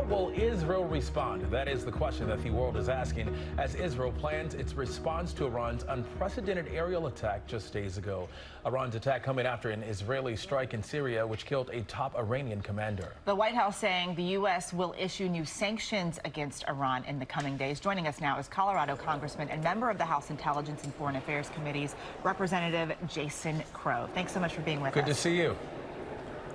will Israel respond? That is the question that the world is asking as Israel plans its response to Iran's unprecedented aerial attack just days ago. Iran's attack coming after an Israeli strike in Syria, which killed a top Iranian commander. The White House saying the U.S. will issue new sanctions against Iran in the coming days. Joining us now is Colorado Congressman and member of the House Intelligence and Foreign Affairs Committees, Representative Jason Crow. Thanks so much for being with us. Good to see you.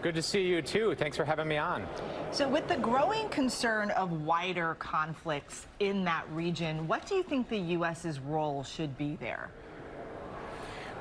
Good to see you, too. Thanks for having me on. So with the growing concern of wider conflicts in that region, what do you think the U.S.'s role should be there?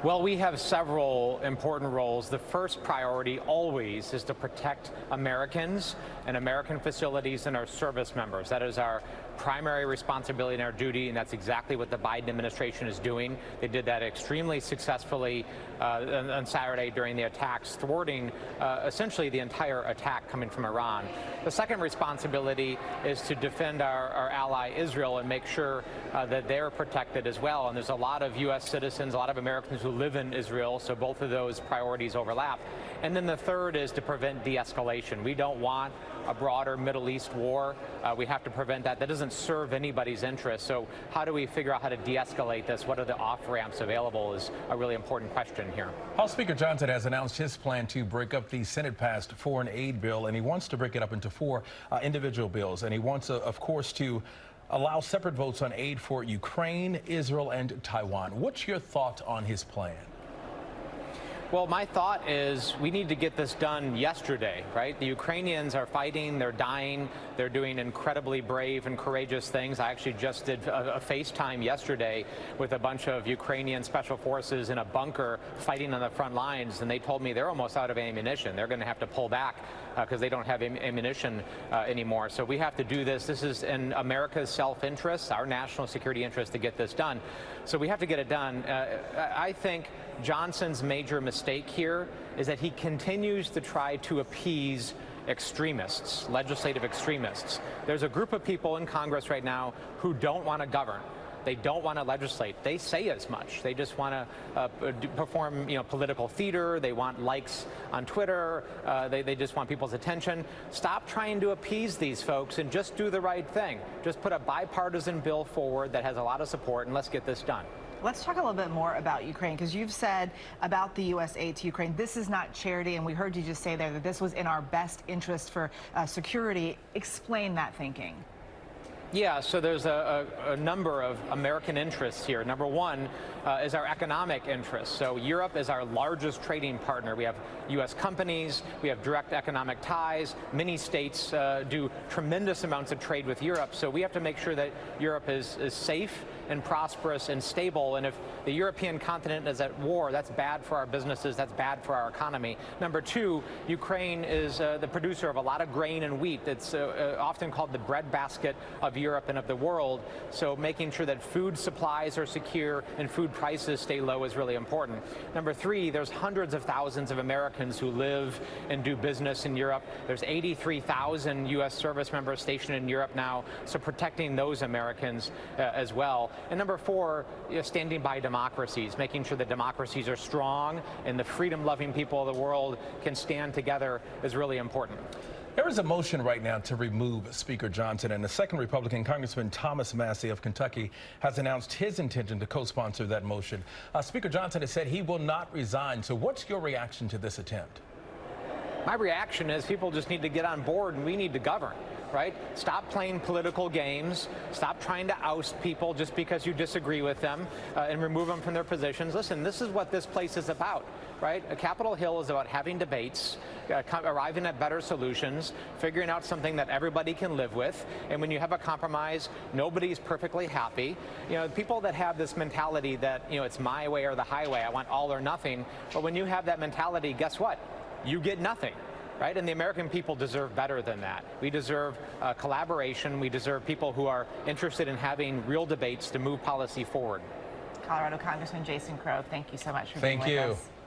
Well, we have several important roles. The first priority always is to protect Americans and American facilities and our service members. That is our primary responsibility and our duty, and that's exactly what the Biden administration is doing. They did that extremely successfully on Saturday during the attacks, thwarting essentially the entire attack coming from Iran. The second responsibility is to defend our ally Israel and make sure that they're protected as well. And there's a lot of U.S. citizens, a lot of Americans who live in Israel, so both of those priorities overlap. And then the third is to prevent de-escalation. We don't want a broader Middle East war. We have to prevent that. That doesn't serve anybody's interest. So how do we figure out how to de-escalate this? What are the off-ramps available is a really important question here. House Speaker Johnson has announced his plan to break up the Senate-passed foreign aid bill, and he wants to break it up into four individual bills. And he wants, of course, to allow separate votes on aid for Ukraine, Israel, and Taiwan. What's your thought on his plan? Well, my thought is we need to get this done yesterday, right? The Ukrainians are fighting, they're dying, they're doing incredibly brave and courageous things. I actually just did a FaceTime yesterday with a bunch of Ukrainian special forces in a bunker fighting on the front lines, and they told me they're almost out of ammunition. They're going to have to pull back because they don't have ammunition anymore. So we have to do this. This is in America's self-interest, our national security interest to get this done. So we have to get it done. I think Johnson's major mistake here is that he continues to try to appease extremists, legislative extremists. There's a group of people in Congress right now who don't want to govern. They don't want to legislate. They say as much. They just want to perform, political theater. They want likes on Twitter. They just want people's attention. Stop trying to appease these folks and just do the right thing. Just put a bipartisan bill forward that has a lot of support, and let's get this done. Let's talk a little bit more about Ukraine, because you've said about the U.S. aid to Ukraine, this is not charity, and we heard you just say there that this was in our best interest for security. Explain that thinking. Yeah, so there's a number of American interests here. Number one is our economic interests. So Europe is our largest trading partner. We have U.S. companies, we have direct economic ties. Many states do tremendous amounts of trade with Europe. So we have to make sure that Europe is safe and prosperous and stable. And if the European continent is at war, that's bad for our businesses, that's bad for our economy. Number two, Ukraine is the producer of a lot of grain and wheat. It's often called the breadbasket of Europe and of the world. So making sure that food supplies are secure and food prices stay low is really important. Number three, there's hundreds of thousands of Americans who live and do business in Europe. There's 83,000 U.S. service members stationed in Europe now, so protecting those Americans as well. And number four, standing by democracies, making sure that democracies are strong and the freedom-loving people of the world can stand together is really important. There is a motion right now to remove Speaker Johnson, and the second Republican, Congressman Thomas Massie of Kentucky, has announced his intention to co-sponsor that motion. Speaker Johnson has said he will not resign. So what's your reaction to this attempt? My reaction is people just need to get on board and we need to govern, right? Stop playing political games. Stop trying to oust people just because you disagree with them and remove them from their positions. Listen, this is what this place is about, right? Capitol Hill is about having debates, arriving at better solutions, figuring out something that everybody can live with. And when you have a compromise, nobody's perfectly happy. People that have this mentality that, it's my way or the highway, I want all or nothing. But when you have that mentality, guess what? You get nothing, right? And the American people deserve better than that. We deserve collaboration. We deserve people who are interested in having real debates to move policy forward. Colorado Congressman Jason Crow, thank you so much for being with us. Thank you.